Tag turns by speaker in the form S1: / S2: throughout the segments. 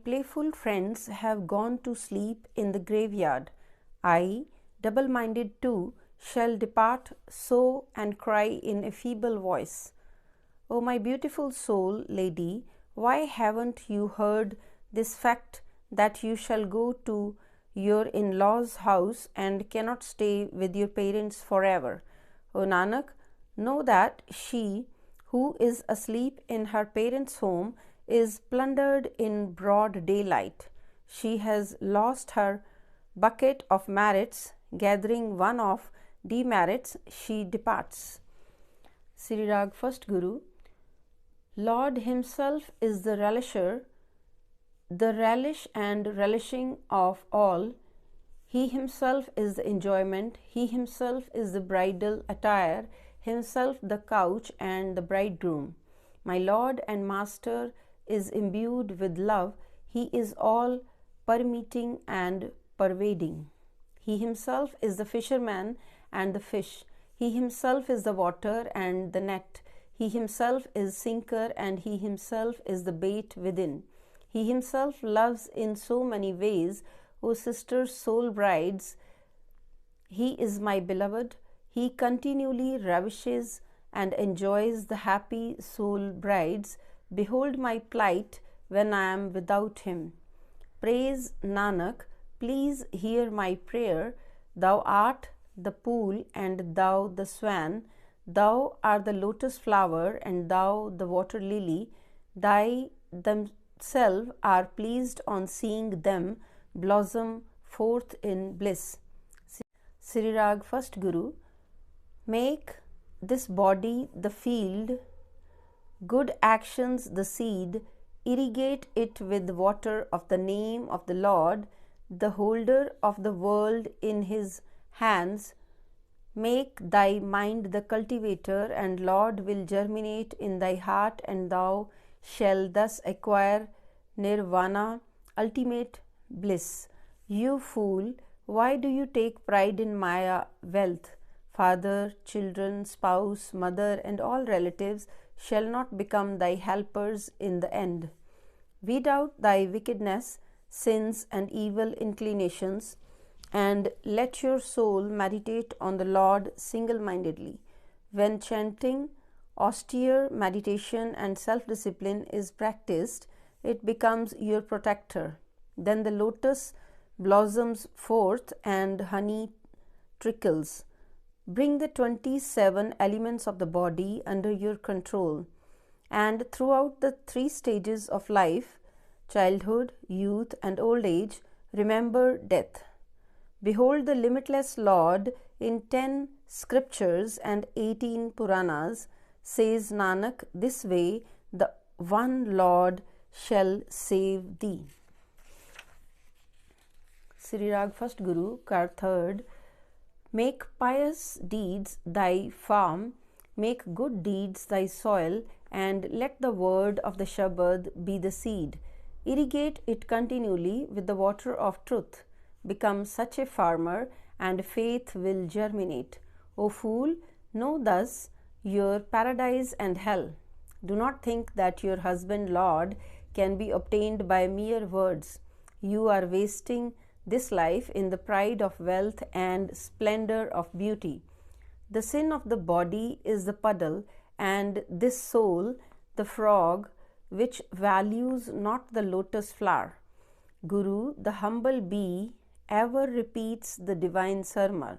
S1: playful friends have gone to sleep in the graveyard. I, double-minded too, shall depart so and cry in a feeble voice, "O my beautiful soul, lady, why haven't you heard this fact that you shall go to your in-laws' house and cannot stay with your parents forever? O Nanak, know that she who is asleep in her parents' home is plundered in broad daylight. She has lost her bucket of merits, gathering one of demerits, she departs." Sri Rag First Guru. Lord Himself is the relisher, the relish and relishing of all. He Himself is the enjoyment, He Himself is the bridal attire, Himself the couch and the bridegroom. My Lord and Master is imbued with love, He is all permeating and pervading. He Himself is the fisherman and the fish, He Himself is the water and the net, He Himself is sinker and He Himself is the bait within. He Himself loves in so many ways, O sisters, soul brides. He is my beloved, He continually ravishes and enjoys the happy soul brides. Behold my plight when I am without Him. Praise Nanak, please hear my prayer. Thou art the pool and Thou the swan, Thou art the lotus flower and Thou the water lily. Thy themselves are pleased on seeing them blossom forth in bliss. Sri Rag First Guru. Make this body the field, good actions the seed, irrigate it with water of the name of the Lord, the holder of the world in His hands. Make thy mind the cultivator, and Lord will germinate in thy heart, and thou shalt thus acquire nirvana, ultimate bliss. You fool, why do you take pride in Maya wealth? Father, children, spouse, mother, and all relatives shall not become thy helpers in the end. Weed out thy wickedness, sins, and evil inclinations, and let your soul meditate on the Lord single-mindedly. When chanting, austere meditation and self-discipline is practiced, it becomes your protector. Then the lotus blossoms forth and honey trickles. Bring the 27 elements of the body under your control, and throughout the 3 stages of life, childhood, youth, and old age, remember death. Behold the limitless Lord in 10 scriptures and 18 Puranas, says Nanak, this way the one Lord shall save thee. Sri Rag First Guru, Kar Third. Make pious deeds thy farm, make good deeds thy soil, and let the word of the Shabad be the seed. Irrigate it continually with the water of truth. Become such a farmer, and faith will germinate. O fool, know thus your paradise and hell. Do not think that your husband Lord can be obtained by mere words. You are wasting this life in the pride of wealth and splendor of beauty. The sin of the body is the puddle, and this soul the frog, which values not the lotus flower. Guru, the humble bee, ever repeats the divine sermon.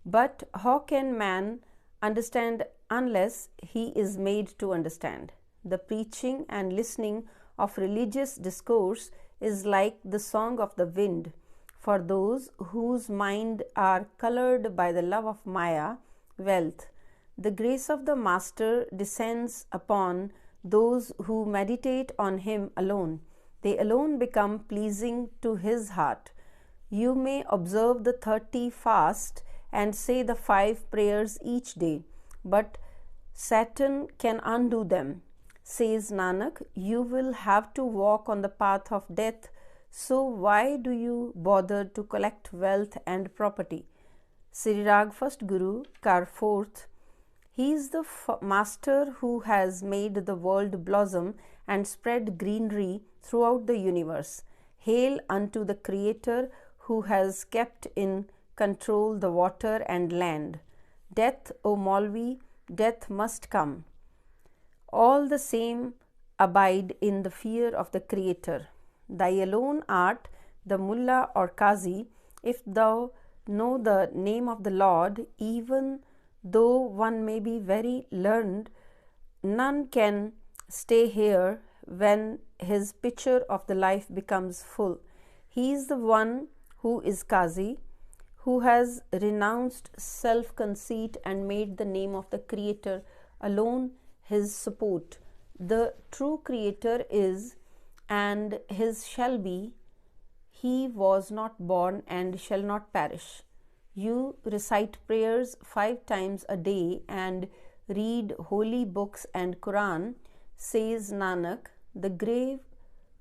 S1: But how can man understand unless he is made to understand? The preaching and listening of religious discourse is like the song of the wind. For those whose mind are colored by the love of Maya, wealth, the grace of the Master descends upon those who meditate on Him alone. They alone become pleasing to His heart. You may observe the 30 fast and say the 5 prayers each day, but Satan can undo them. Says Nanak, you will have to walk on the path of death, so why do you bother to collect wealth and property? Sri Rag First Guru, Kar Fourth. He is the Master who has made the world blossom and spread greenery throughout the universe. Hail unto the Creator who has kept in control the water and land. Death, O Maulvi, death must come. All the same, abide in the fear of the Creator. Thy alone art the mullah or qazi. If thou know the name of the Lord, even though one may be very learned, none can stay here when his pitcher of the life becomes full. He is the one who is qazi, who has renounced self-conceit and made the name of the Creator alone his support. The true Creator is and his shall be. He was not born and shall not perish. You recite prayers 5 times a day and read holy books and Quran, says Nanak. The grave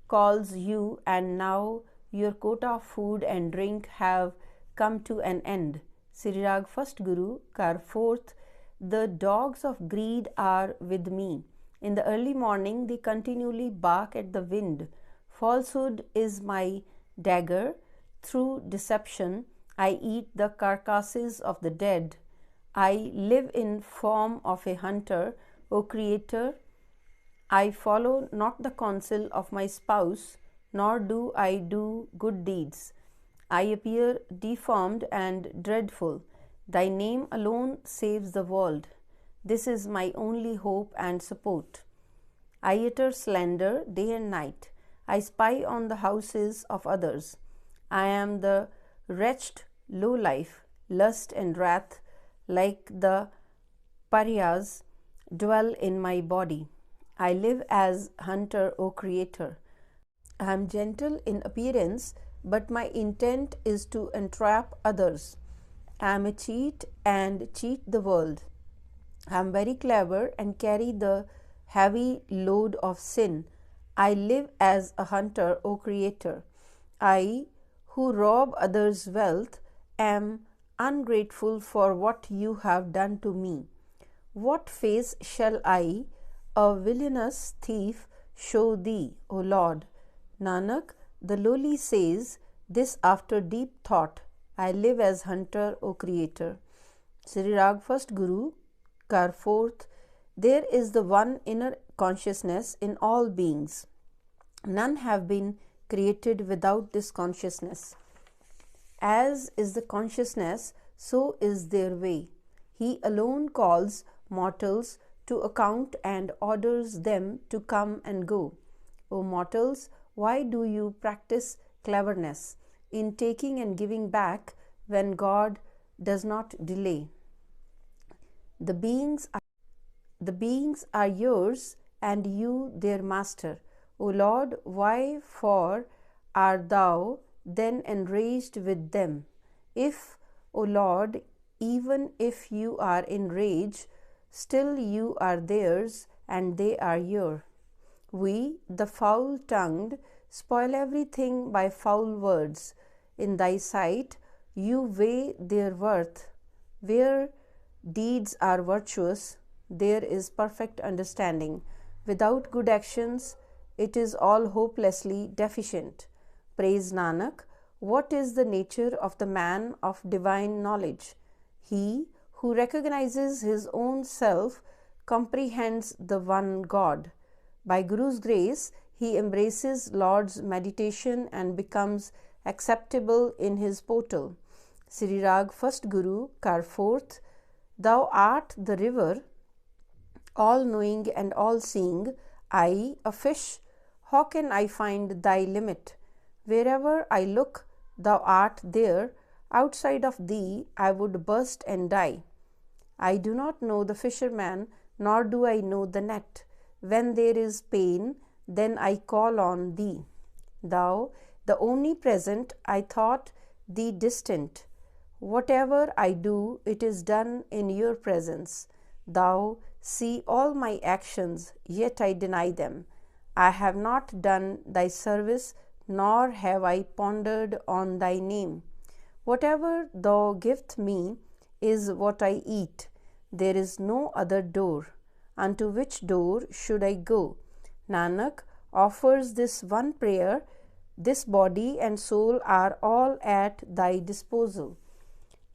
S1: calls you, and now your quota of food and drink have come to an end. Sri Rag 1st Guru, Kar 4th. The dogs of greed are with me. In the early morning they continually bark at the wind. Falsehood is my dagger. Through deception I eat the carcasses of the dead. I live in form of a hunter, O Creator. I follow not the counsel of my spouse, nor do I do good deeds. I appear deformed and dreadful. Thy name alone saves the world. This is my only hope and support. I utter slander day and night. I spy on the houses of others. I am the wretched low life. Lust and wrath, like the pariahs, dwell in my body. I live as hunter, O Creator. I am gentle in appearance, but my intent is to entrap others. I am a cheat and cheat the world. I am very clever and carry the heavy load of sin. I live as a hunter, O Creator. I, who rob others' wealth, am ungrateful for what you have done to me. What face shall I, a villainous thief, show thee, O Lord? Nanak, the lowly says this after deep thought. I live as hunter, O Creator. Sri Rag 1st Guru, Kar 4th. There is the one inner consciousness in all beings. None have been created without this consciousness. As is the consciousness, so is their way. He alone calls mortals to account and orders them to come and go. O mortals, why do you practice cleverness in taking and giving back when God does not delay? The beings are yours and you their master. O Lord, why for art thou then enraged with them? If, O Lord, even if you are in rage, still you are theirs and they are your. We, the foul-tongued, spoil everything by foul words. In thy sight you weigh their worth. Where deeds are virtuous, there is perfect understanding. Without good actions, it is all hopelessly deficient. Praise Nanak. What is the nature of the man of divine knowledge? He who recognizes his own self comprehends the one God. By Guru's grace, he embraces Lord's meditation and becomes acceptable in his portal. Sri Rag 1st Guru, Kar 4th. Thou art the river, all-knowing and all-seeing. I, a fish, how can I find thy limit? Wherever I look, thou art there. Outside of thee, I would burst and die. I do not know the fisherman, nor do I know the net. When there is pain, then I call on thee. Thou, the omnipresent, I thought thee distant. Whatever I do, it is done in your presence. Thou see all my actions, yet I deny them. I have not done thy service, nor have I pondered on thy name. Whatever thou givest me is what I eat. There is no other door. Unto which door should I go? Nanak, offers this one prayer, this body and soul are all at thy disposal.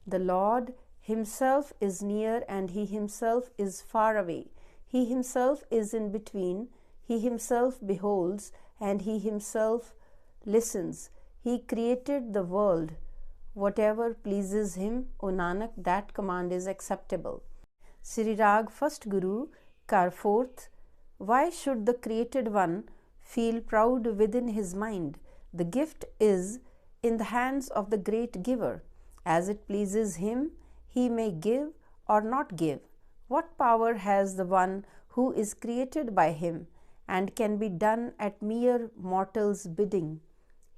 S1: The Lord himself is near and he himself is far away. He himself is in between. He himself beholds and he himself listens. He created the world. Whatever pleases him, O Nanak, that command is acceptable. Sri Rag 1st Guru, Kar 4th. Why should the created one feel proud within his mind? The gift is in the hands of the great giver. As it pleases him, he may give or not give. What power has the one who is created by him and can be done at mere mortal's bidding?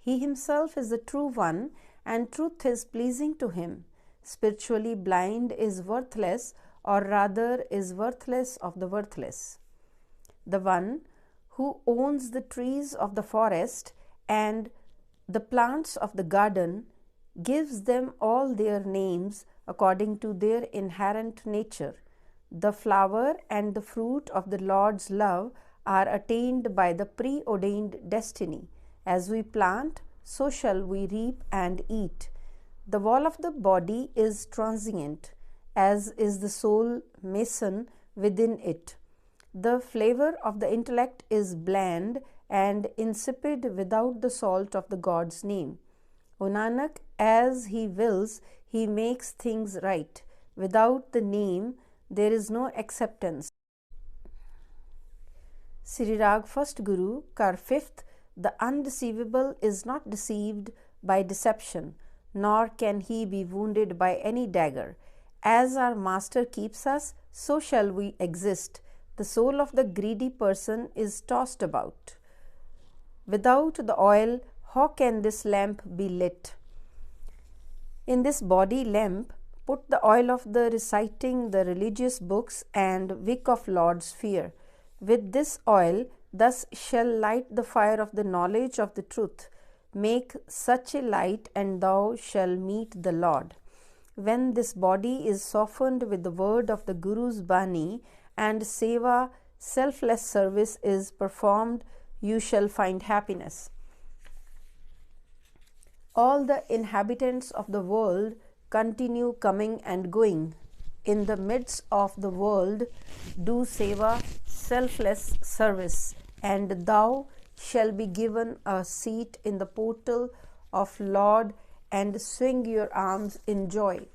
S1: He himself is the true one and truth is pleasing to him. Spiritually blind is worthless, or rather is worthless of the worthless. The one who owns the trees of the forest and the plants of the garden gives them all their names according to their inherent nature. The flower and the fruit of the Lord's love are attained by the preordained destiny. As we plant, so shall we reap and eat. The wall of the body is transient, as is the soul mason within it. The flavor of the intellect is bland and insipid without the salt of the God's name. O Nanak, as he wills, he makes things right. Without the name, there is no acceptance. Sri Rag 1st Guru, Kar 5th. The undeceivable is not deceived by deception, nor can he be wounded by any dagger. As our master keeps us, so shall we exist. The soul of the greedy person is tossed about. Without the oil, how can this lamp be lit? In this body lamp, put the oil of the reciting the religious books and wick of Lord's fear. With this oil, thus shall light the fire of the knowledge of the truth. Make such a light, and thou shalt meet the Lord. When this body is softened with the word of the Guru's Bani and seva, selfless service is performed, you shall find happiness. All the inhabitants of the world continue coming and going. In the midst of the world, do seva, selfless service, and thou shalt be given a seat in the portal of Lord and swing your arms in joy.